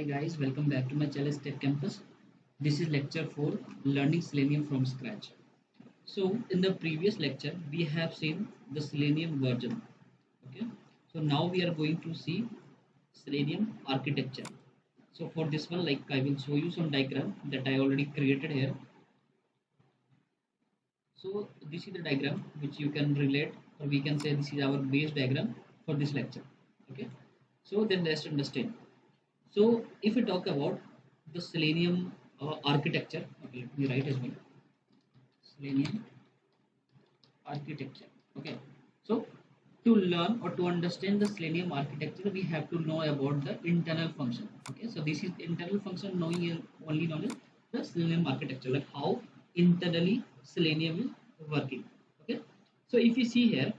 Hi guys, welcome back to my channel Tech Campus. This is lecture 4, Learning Selenium from Scratch. So in the previous lecture, we have seen the Selenium version. Okay. So now we are going to see Selenium architecture. So for this one, like I will show you some diagram that I already created here. So this is the diagram which you can relate, or we can say this is our base diagram for this lecture. Okay. So then let's understand. So if we talk about the Selenium architecture, okay, let me write as well. Selenium architecture. Okay. So to learn or to understand the Selenium architecture, we have to know about the internal function. Okay. So this is the internal function only known as the Selenium architecture, like how internally Selenium is working. Okay. So if you see here,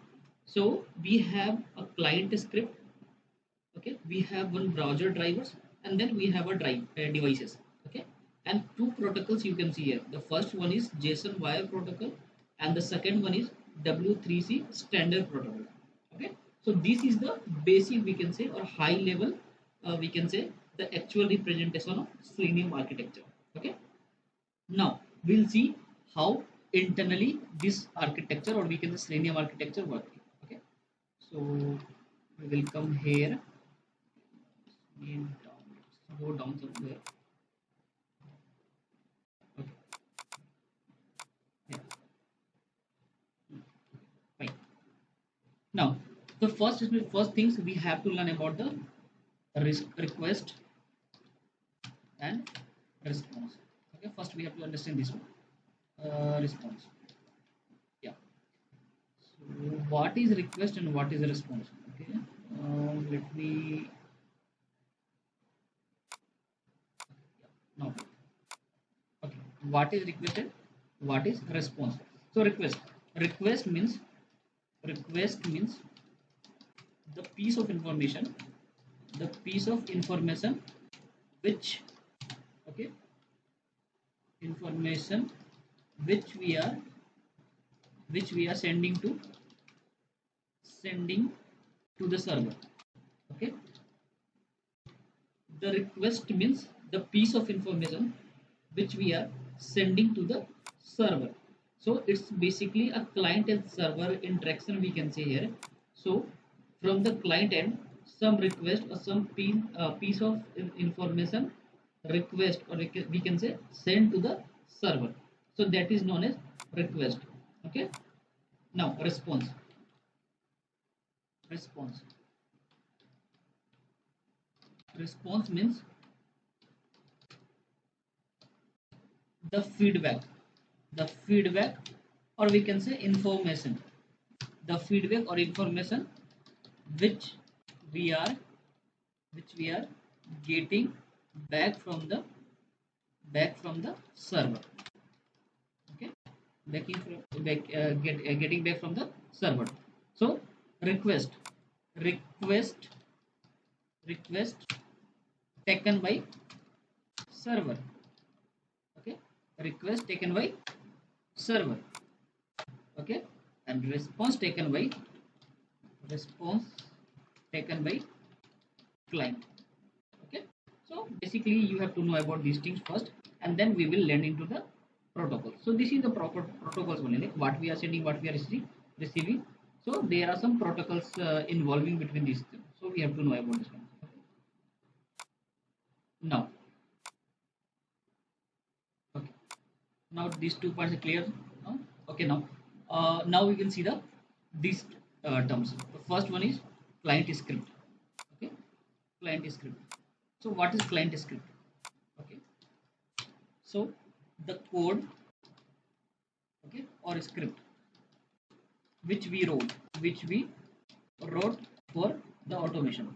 so we have a client script. Okay, we have one browser drivers, and then we have a devices. Okay, and two protocols you can see here. The first one is JSON wire protocol, and the second one is W3C standard protocol. Okay, so this is the basic, we can say, or high level, we can say, the actual representation of Selenium architecture. Okay, now we'll see how internally this architecture, or we can say Selenium architecture, working. Okay, so we will come here. Go down somewhere. Okay. Yeah. Fine. Now, the first things we have to learn about the request and response. Okay. First, we have to understand this one. Response. Yeah. So, what is request and what is a response? Okay. Let me. Now. Okay. What is requested? What is response? So request. Request means the piece of information, which, okay, information which we are sending to the server. Okay, the request means the piece of information which we are sending to the server. So it's basically a client and server interaction, we can say here. So from the client end, some request or some piece of information request, or we can say send to the server. So that is known as request. Okay, now response response means the feedback, or we can say information, the feedback or information which we are getting back from the server. Okay, getting back from the server. So request request request taken by server. Okay, request taken by server. Okay, and response taken by client. Okay, so basically you have to know about these things first, and then we will land into the protocol. So this is the proper protocols only, like what we are sending, what we are receiving. So there are some protocols involving between these things, so we have to know about this one. Now, okay, now these two points are clear. No? Okay, now we can see these terms. The first one is client script. Okay, client script. So what is client script? Okay, so the code, okay, or script which we wrote for the automation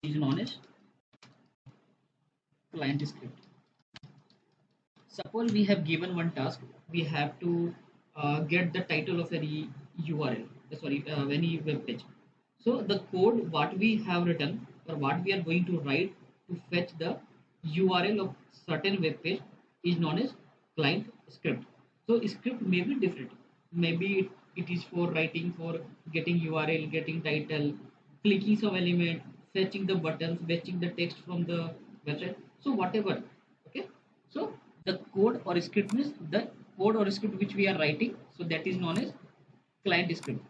is known as client script. Suppose we have given one task, we have to get the title of any URL, any web page. So the code what we have written, or what we are going to write to fetch the URL of certain web page, is known as client script. So script may be different. Maybe it is for writing, for getting URL, getting title, clicking some element, fetching the buttons, fetching the text from the website. So whatever. Okay. So the code or script means the code or script which we are writing. So that is known as client script.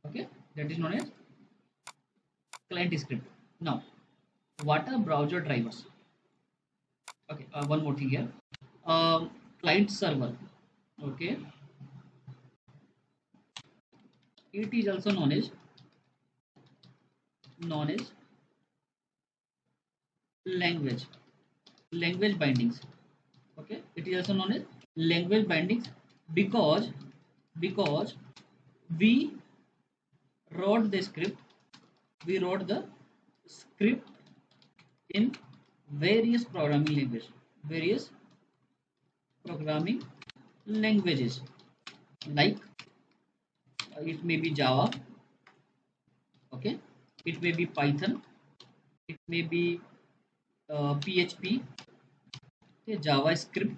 Okay. That is known as client script. Now, what are browser drivers? Okay. One more thing here. Client server. Okay. It is also known as language language bindings. Okay, it is also known as language bindings because we wrote the script we wrote the script in various programming languages, like it may be Java. Okay, it may be Python, it may be PHP, okay, JavaScript,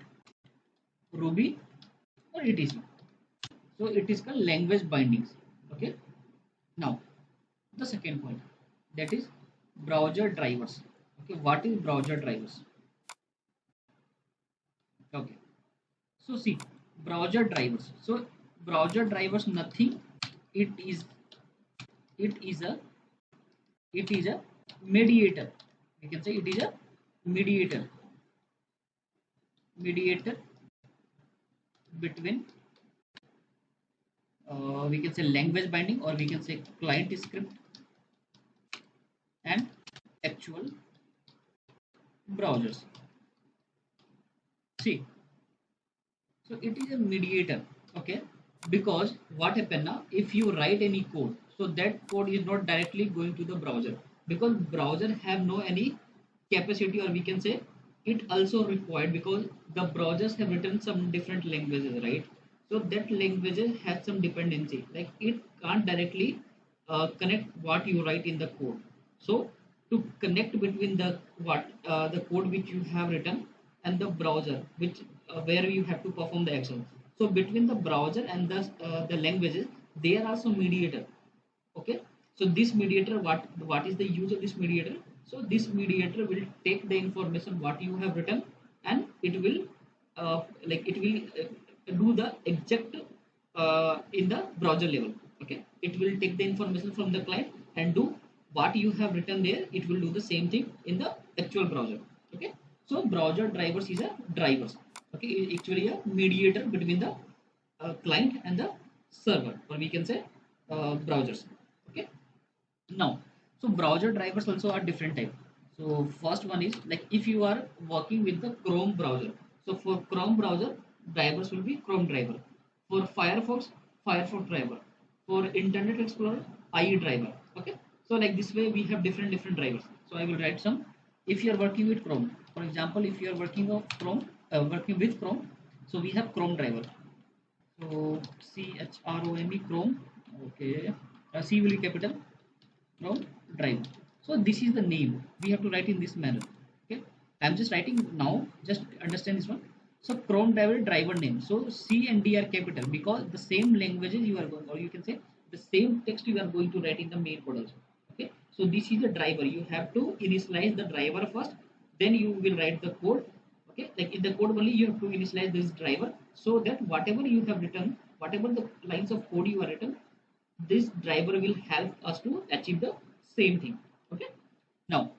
Ruby, or etc. So it is called language bindings. Okay. Now the second point, that is browser drivers. Okay, what is browser drivers? Okay, so see, browser drivers. So browser drivers nothing. It is it is a it is a mediator. We can say it is a mediator mediator between we can say language binding, or we can say client script, and actual browsers. See, so it is a mediator. Okay, because what happen now, if you write any code, so that code is not directly going to the browser, because browser have no any capacity, or we can say it also required, because the browsers have written some different languages, right? So that languages has some dependency, like it can't directly connect what you write in the code. So to connect between the code which you have written and the browser, which where you have to perform the action, so between the browser and the languages, there are some mediator. Okay, so this mediator, what is the use of this mediator? So this mediator will take the information what you have written, and it will do the exact in the browser level. Okay, it will take the information from the client and do what you have written there, it will do the same thing in the actual browser. Okay, so browser drivers is a drivers. Okay, actually a mediator between the client and the server, or we can say browsers. Okay, now, so browser drivers also are different type. So first one is, like if you are working with the Chrome browser, so for Chrome browser, drivers will be Chrome driver. For Firefox, Firefox driver. For Internet Explorer, IE driver. Okay, so like this way we have different drivers. So I will write some. If you are working with Chrome, for example, if you are working with Chrome, so we have Chrome driver. So CHROME Chrome. Okay, C will be capital, Chrome driver. So this is the name we have to write in this manner. Okay, I'm just writing now, just understand this one. So Chrome driver name, so C and D are capital, because the same languages you are going, or you can say the same text you are going to write in the main code also. Okay, so this is the driver, you have to initialize the driver first, then you will write the code. Okay, like in the code only you have to initialize this driver, so that whatever you have written, whatever the lines of code you are written, this driver will help us to achieve the same thing. Okay, now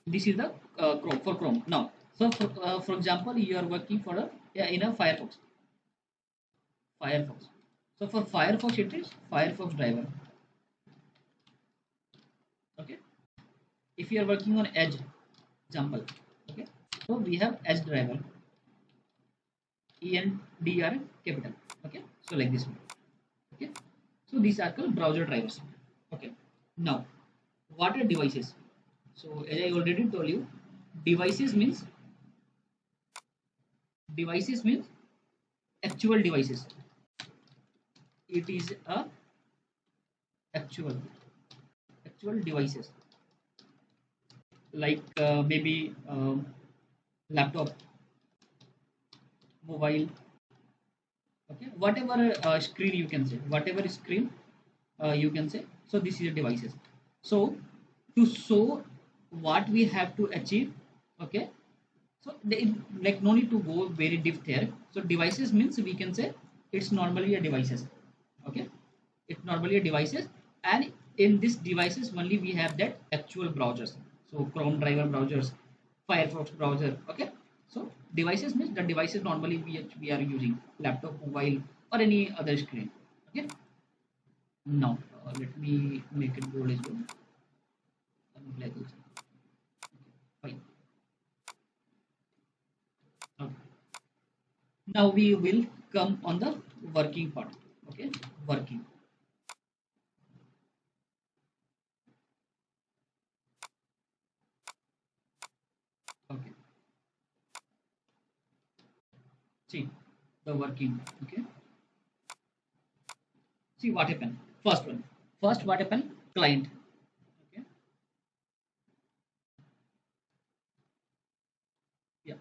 this is the Chrome, for Chrome. Now, so for example, you are working for a, yeah, in a Firefox. So for Firefox, it is Firefox driver. Okay, if you are working on Edge example, okay, so we have Edge driver, ENDR capital. Okay, so like this one. Okay, so these are called browser drivers. Okay, now what are devices? So as I already told you, devices means devices means actual devices. It is a actual actual devices, like maybe laptop, mobile. Okay, whatever screen you can say, whatever screen you can say. So this is a devices. So to show what we have to achieve. Okay, so like no need to go very deep there. So devices means we can say it's normally a devices. Okay, it's normally a devices, and in this devices only we have that actual browsers. So Chrome driver browsers, Firefox browser. Okay, so devices means the devices normally we are using laptop, mobile, or any other screen. Okay, now let me make it bold as well. Like this. Fine. Okay. Now we will come on the working part. Okay, working. Okay, see the working. Okay, see what happened. First one. First, what happened? Client. Okay, yeah.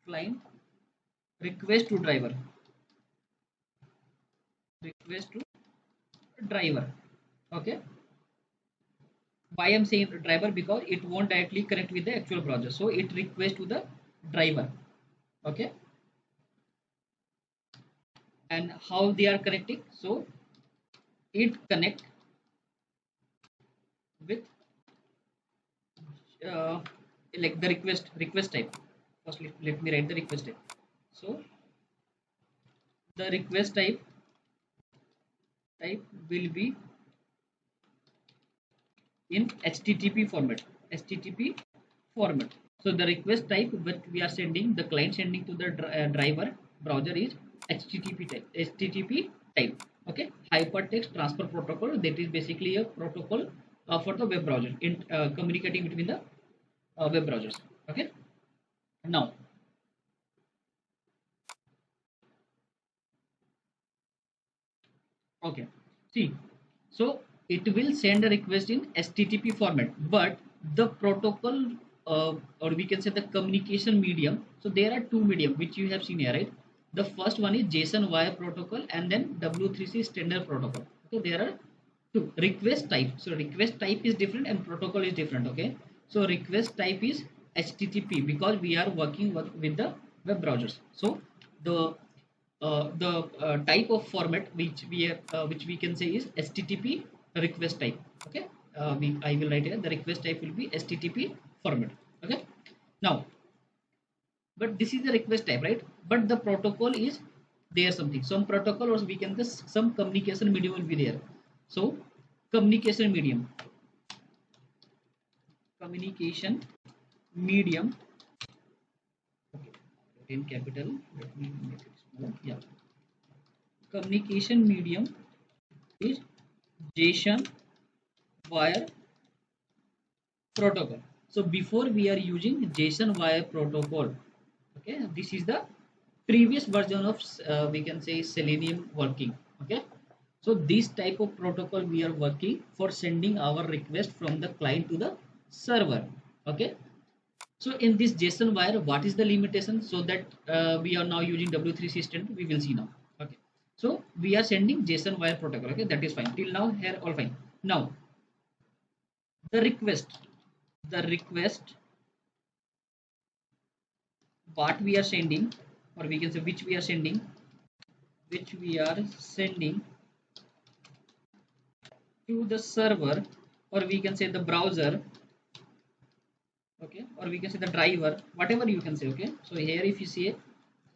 Client request to driver. Request to driver. Okay. Why I'm saying driver, because it won't directly connect with the actual browser. So it requests to the driver. Okay. And how they are connecting? So it connect with uh, like the request type. First, let me write the request type. So the request type will be in HTTP format. HTTP format. So the request type that we are sending, the client sending to the driver browser is HTTP type. HTTP type. Okay. Hypertext transfer protocol. That is basically a protocol for the web browser in communicating between the web browsers. Okay. Now, okay. See, so it will send a request in HTTP format, but the protocol, or we can say the communication medium. So there are two medium which you have seen here, right? The first one is JSON wire protocol, and then W3C standard protocol. Okay, there are two request type. So request type is different and protocol is different. Okay, so request type is HTTP because we are working with the web browsers. So the type of format which we can say is HTTP request type. Okay, I will write here the request type will be HTTP format. Okay, now, but this is the request type, right? But the protocol is there something, some protocol, or we can just some communication medium will be there. So communication medium, communication medium. Okay, in capital. Let me make it small. Yeah, communication medium is JSON wire protocol. So before we are using JSON wire protocol. Okay, this is the previous version of we can say Selenium working. Okay, so this type of protocol we are working for sending our request from the client to the server. Okay, so in this JSON wire, what is the limitation? So that we are now using W3C standard. We will see now. Okay, so we are sending JSON wire protocol. Okay, that is fine. Till now, here all fine. Now the request what we are sending, or we can say which we are sending to the server, or we can say the browser. Okay, or we can say the driver, whatever you can say. Okay, so here if you see it,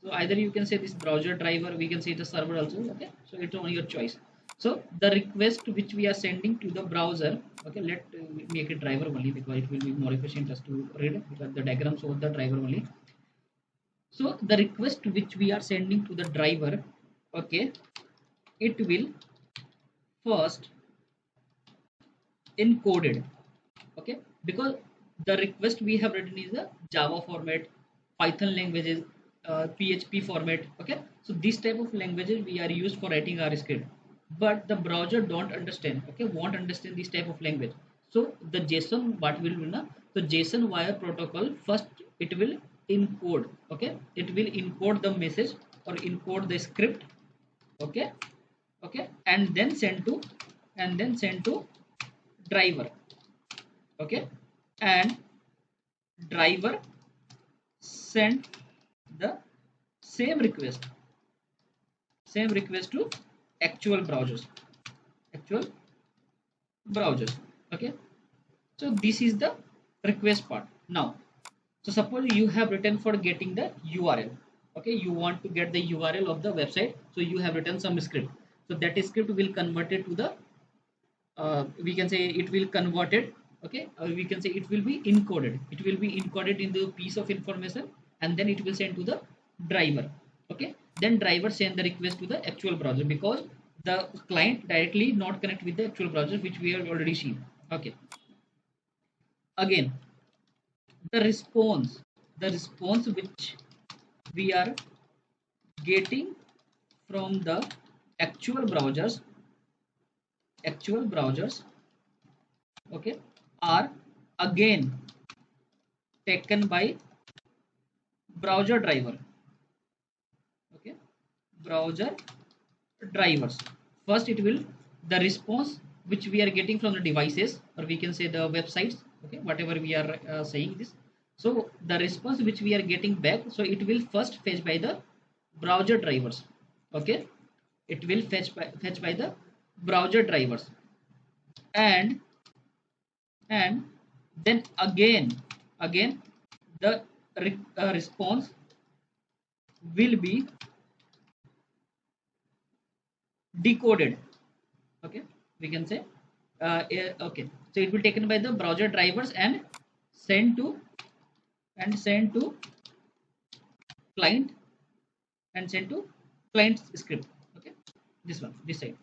so either you can say this browser driver, we can say the server also. Okay, so it's on your choice. So the request which we are sending to the browser. Okay, let make it driver only because it will be more efficient just to read it, because the diagram shows the driver only. So the request which we are sending to the driver, okay, it will first encoded. Okay, because the request we have written is the Java format, Python languages, PHP format. Okay, so this type of languages we are used for writing our script, but the browser don't understand. Okay, won't understand this type of language. So the JSON what will be na, the JSON wire protocol first it will encode. Okay, it will encode the message or encode the script. Okay, okay, and then send to driver. Okay, and driver send the same request to actual browsers, actual browsers. Okay, so this is the request part. Now, so suppose you have written for getting the URL. Okay, you want to get the URL of the website, so you have written some script. So that script will convert it to the we can say it will convert it. Okay, we can say it will be encoded. It will be encoded in the piece of information, and then it will send to the driver. Okay, then driver send the request to the actual browser, because the client directly not connect with the actual browser, which we have already seen. Okay, again, the response which we are getting from the actual browsers, actual browsers, okay, are again taken by browser driver. Okay, browser drivers. First it will, the response which we are getting from the devices, or we can say the websites, okay, whatever we are saying this. So the response which we are getting back, so it will first fetch by the browser drivers. Okay, it will fetch by the browser drivers, and and then again the response will be decoded. Okay, we can say okay, so it will taken by the browser drivers and send to send to client, and send to client script. Okay, this one, this side.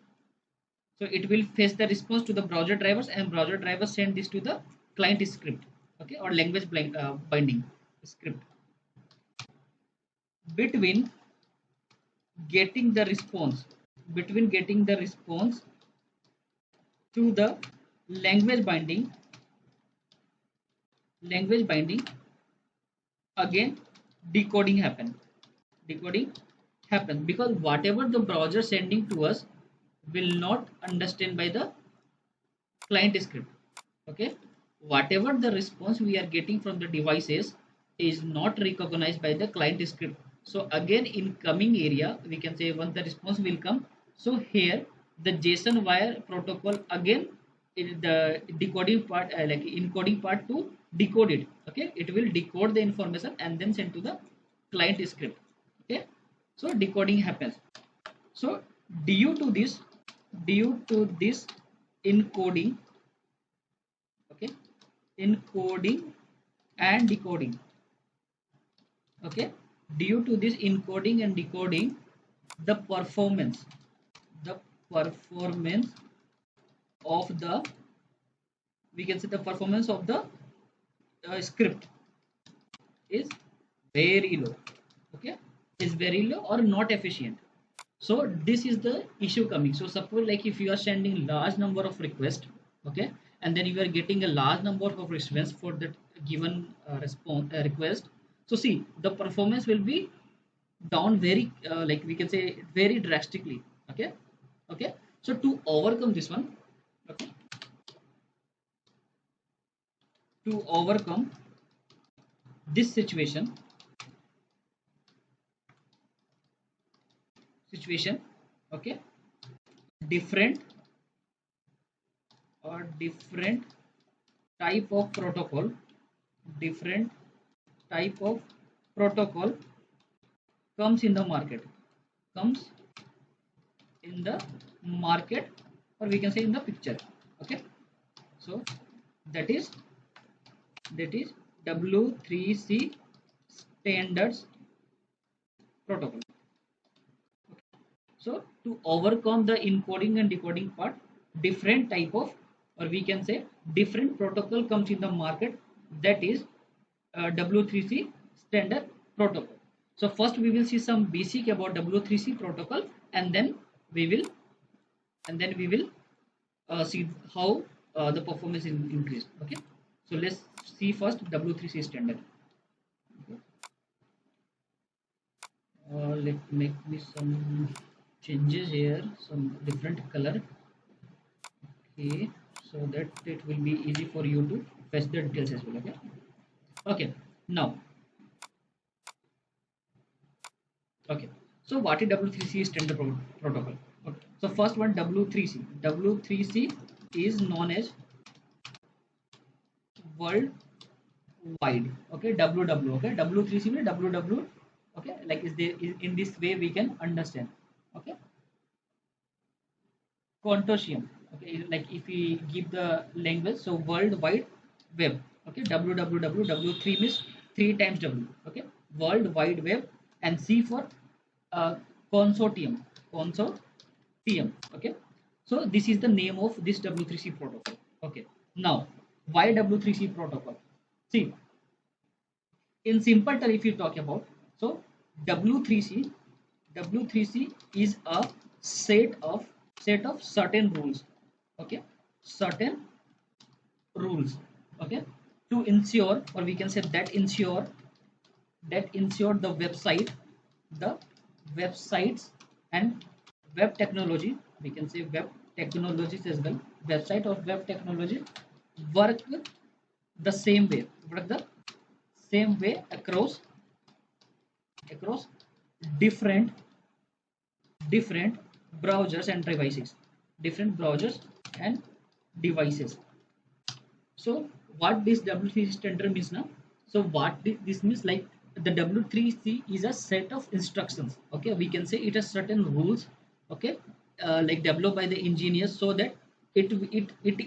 So it will fetch the response to the browser drivers, and browser drivers send this to the client script. Okay, or language binding script. Between getting the response, between getting the response to the language binding, again decoding happen, because whatever the browser sending to us will not understand by the client script. Okay, whatever the response we are getting from the devices is not recognized by the client script. So again, in coming area, we can say once the response will come, so here the JSON wire protocol again in the decoding part, like encoding part, to decode it. Okay, it will decode the information and then send to the client script. Okay, so decoding happens. So due to this, encoding, okay, encoding and decoding, okay, due to this encoding and decoding, the performance, the performance of the, we can say the performance of the script is very low. Okay, is very low or not efficient. So this is the issue coming. So suppose like if you are sending large number of requests, okay, and then you are getting a large number of response for that given response request. So see, the performance will be down very like we can say very drastically. Okay, okay, so to overcome this one, okay, to overcome this situation, okay, different different type of protocol, different type of protocol comes in the market, comes in the market, or we can say in the picture. Okay, so that is W3C standards protocol. So to overcome the encoding and decoding part, different type of, or we can say different protocol comes in the market, that is W3C standard protocol. So first we will see some basic about W3C protocol, and then we will see how the performance is increased. Okay, so let's see first W3C standard. Okay. Let make me some changes here, some different color. Okay, so that it will be easy for you to fetch the details as well. Okay. Okay. Now, okay. So what is W3C standard protocol? Okay. So first one, W3C. W3C is known as world wide. Okay, WW. Okay, W3C means WW. Okay, like is there in this way we can understand. Okay, consortium. Okay, like if we give the language, so world wide web. Okay, W3 means 3 times W. Okay, world wide web, and C for uh, consortium. Consortium. Okay, so this is the name of this W3C protocol. Okay, now why W3C protocol? See, in simple term if you talk about, so w3c w3c is a set of certain rules. Okay, certain rules. Okay, to ensure, or we can say that ensure the websites and web technology, we can say web technologies as well, website or web technology work the same way, work the same way across different different browsers and devices, different browsers and devices. So what this w3c standard means now? So what this means, like the w3c is a set of instructions. Okay, we can say it has certain rules. Okay, like developed by the engineers, so that it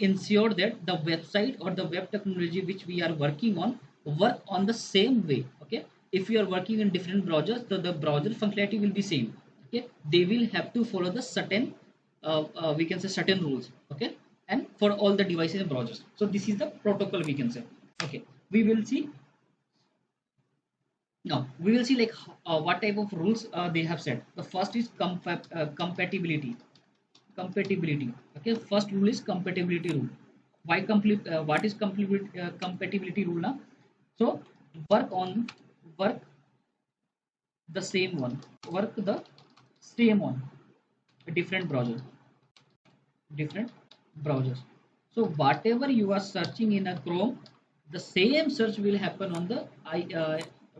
ensure that the website or the web technology which we are working on work on the same way. Okay, if you are working in different browsers, the browser functionality will be same. Okay, they will have to follow the certain we can say certain rules. Okay, and for all the devices and browsers. So this is the protocol, we can say. Okay, we will see now. We will see like what type of rules they have set. The first is compatibility. Compatibility. Okay, first rule is compatibility rule. Why complete? What is compatibility rule now? So work on work the same one. Work the same on a different browsers. So whatever you are searching in a Chrome, the same search will happen on the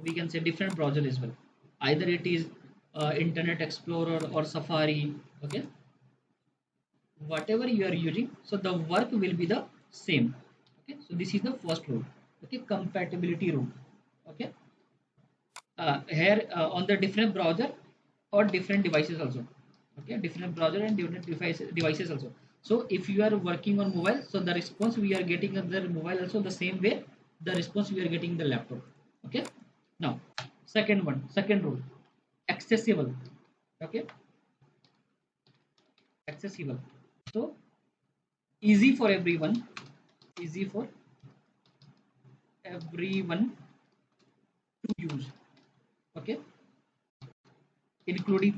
we can say different browser as well. Either it is Internet Explorer or Safari. Okay, whatever you are using, so the work will be the same. Okay, so this is the first rule. Okay, compatibility rule. Okay, here on the different browser or different devices also. Okay, different browser and different devices also. So if you are working on mobile, so the response we are getting on the mobile also the same way the response we are getting in the laptop. Okay, now second rule, accessible. Okay, accessible. So easy for everyone, easy for everyone to use. Okay, including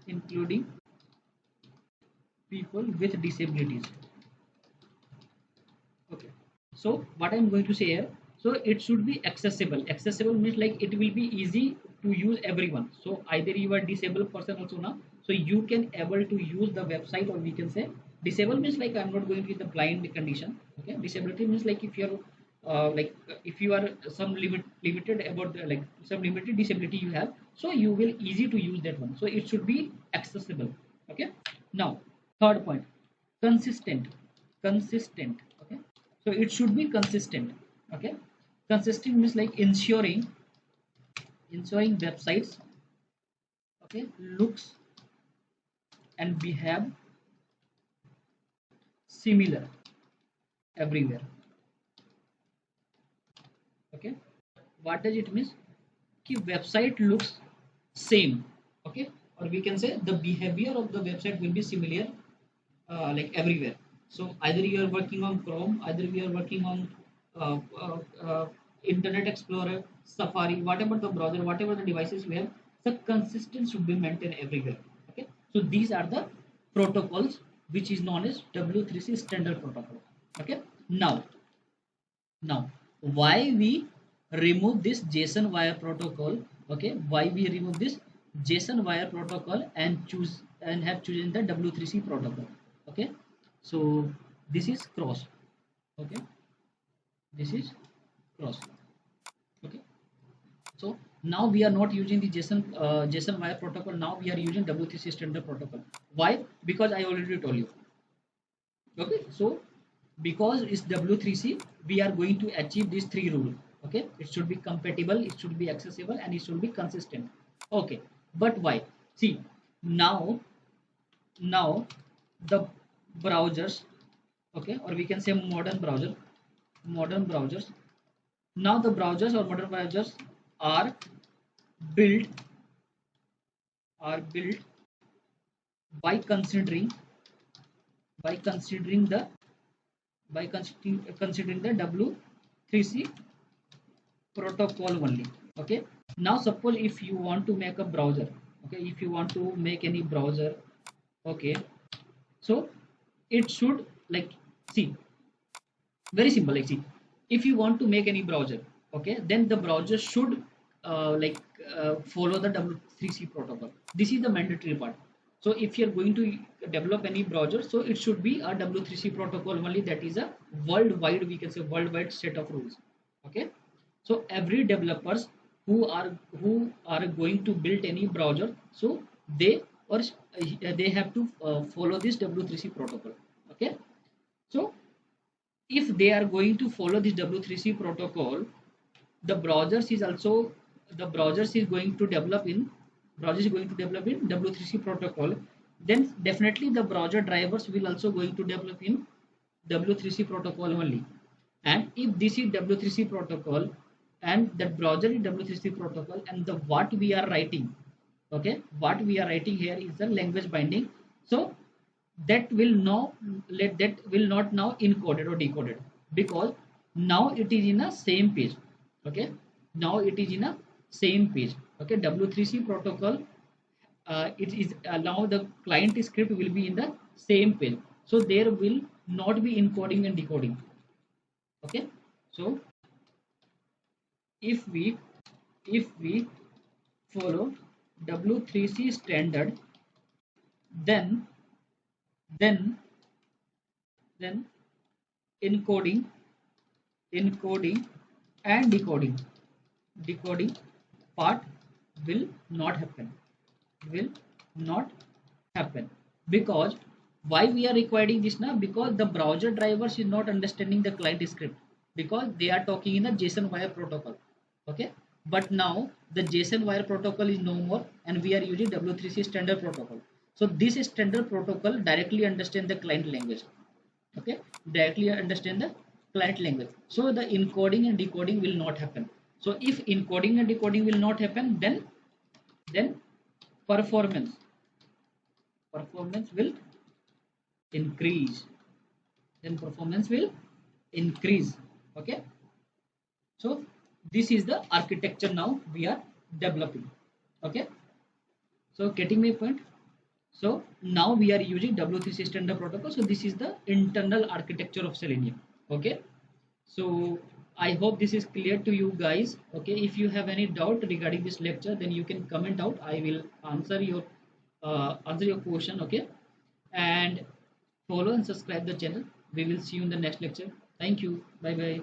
including people with disabilities. Okay, so what I'm going to say here, so it should be accessible. Accessible means like it will be easy to use everyone. So either you are disabled person also now, so you can able to use the website, or we can say disabled means like I'm not going to the blind condition. Okay, disability means like if you're like if you are some limited about like some limited disability you have, so you will easy to use that one. So it should be accessible. Okay, now third point, consistent. Okay, so it should be consistent. Okay, consistent means like ensuring websites, okay, looks and behave similar everywhere. Okay, what does it mean? Ki website looks same. Okay, or we can say the behavior of the website will be similar like everywhere. So either you are working on Chrome, either we are working on uh, uh, uh, Internet Explorer, Safari, whatever the browser, whatever the devices we have, the consistency should be maintained everywhere. Okay, so these are the protocols which is known as W3C standard protocol. Okay, now why we remove this JSON wire protocol? Okay, why we remove this JSON wire protocol and choose and have chosen the W3C protocol? Okay, so this is cross. Okay, this is cross. Okay, so now we are not using the JSON wire protocol. Now we are using W3C standard protocol. Why? Because I already told you. Okay, so because it's W3C, we are going to achieve these three rules. Okay, it should be compatible, it should be accessible, and it should be consistent. Okay, but why? See, now now the browsers, okay, or we can say modern browsers. Now the browsers or modern browsers are built built by considering by considering the considering the W3C protocol only. Okay, now suppose if you want to make a browser, okay, if you want to make any browser, okay, so it should, like, see, very simple, like, see, if you want to make any browser, okay, then the browser should follow the W3C protocol. This is the mandatory part. So if you're going to develop any browser, so it should be a W3C protocol only. That is a worldwide, we can say worldwide set of rules. Okay, so every developers who are going to build any browser, so they or they have to follow this W3C protocol. Okay, so if they are going to follow this W3C protocol, the browsers is also the browsers is going to develop in browser is going to develop in W3C protocol. Then definitely the browser drivers will also going to develop in W3C protocol only. And if this is W3C protocol and that browser is W3C protocol, and the what we are writing, okay, what we are writing here is the language binding. So that will now that will not now encoded or decoded, because now it is in a same page. Okay, now it is in a same page. Okay, W3C protocol, it is now the client script will be in the same page, so there will not be encoding and decoding. Okay, so if we follow W3C standard, then then then encoding encoding and decoding part will not happen, will not happen. Because why we are requiring this now? Because the browser drivers is not understanding the client script, because they are talking in a JSON wire protocol. Okay, but now the JSON wire protocol is no more, and we are using W3C standard protocol. So this standard protocol directly understand the client language. Okay, directly understand the client language, so the encoding and decoding will not happen. So if encoding and decoding will not happen, then performance performance will increase, then performance will increase. Okay, so this is the architecture now we are developing. Okay, so getting my point. So now we are using W3C standard protocol. So this is the internal architecture of Selenium. Okay, so I hope this is clear to you guys. Okay, if you have any doubt regarding this lecture, then you can comment out. I will answer your question. Okay, and follow and subscribe the channel. We will see you in the next lecture. Thank you. Bye bye.